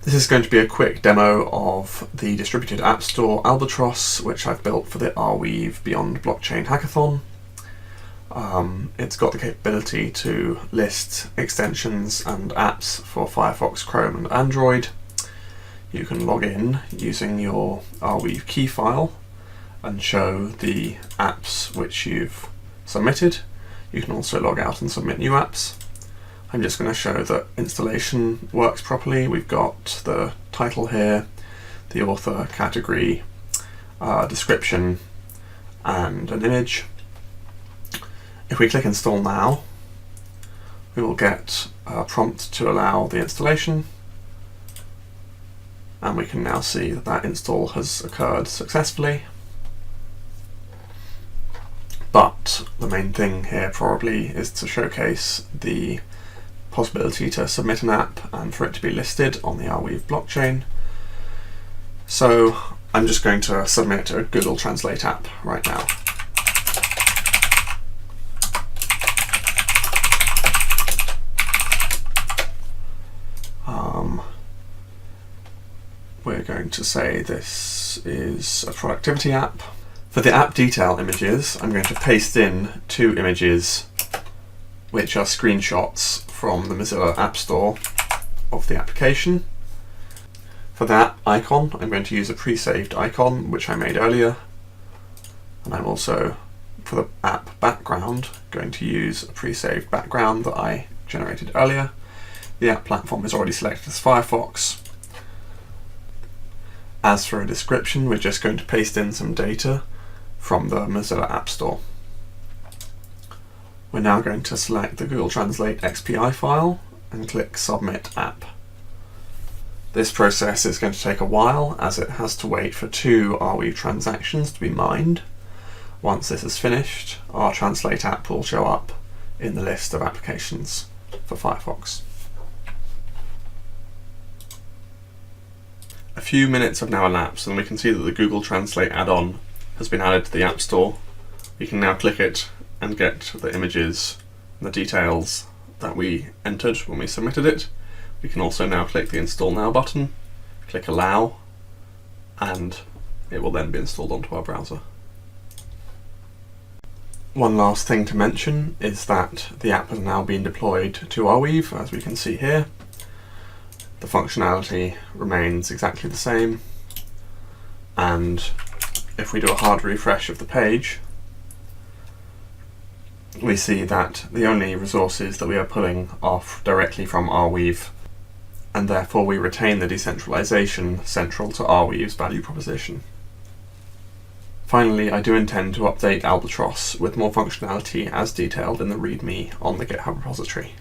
This is going to be a quick demo of the distributed app store Albatross, which I've built for the Arweave Beyond Blockchain Hackathon. It's got the capability to list extensions and apps for Firefox, Chrome and Android. You can log in using your Arweave key file and show the apps which you've submitted. You can also log out and submit new apps. I'm just going to show that installation works properly. We've got the title here, the author, category, description and an image. If we click install now, we will get a prompt to allow the installation, and we can now see that that install has occurred successfully. But the main thing here probably is to showcase the possibility to submit an app and for it to be listed on the Arweave blockchain. So I'm just going to submit a Google Translate app right now. We're going to say this is a productivity app. For the app detail images, I'm going to paste in 2 images which are screenshots from the Mozilla App Store of the application. For that icon, I'm going to use a pre-saved icon which I made earlier, and I'm also, for the app background, going to use a pre-saved background that I generated earlier. The app platform is already selected as Firefox. As for a description, we're just going to paste in some data from the Mozilla App Store. We're now going to select the Google Translate XPI file and click Submit App. This process is going to take a while as it has to wait for 2 Arweave transactions to be mined. Once this is finished, our Translate app will show up in the list of applications for Firefox. A few minutes have now elapsed and we can see that the Google Translate add-on has been added to the App Store. We can now click it and get the images and the details that we entered when we submitted it. We can also now click the Install Now button, click Allow, and it will then be installed onto our browser. One last thing to mention is that the app has now been deployed to Arweave, as we can see here. The functionality remains exactly the same, and if we do a hard refresh of the page, we see that the only resources that we are pulling are directly from Arweave, and therefore we retain the decentralization central to Arweave's value proposition. Finally, I do intend to update Albatross with more functionality as detailed in the README on the GitHub repository.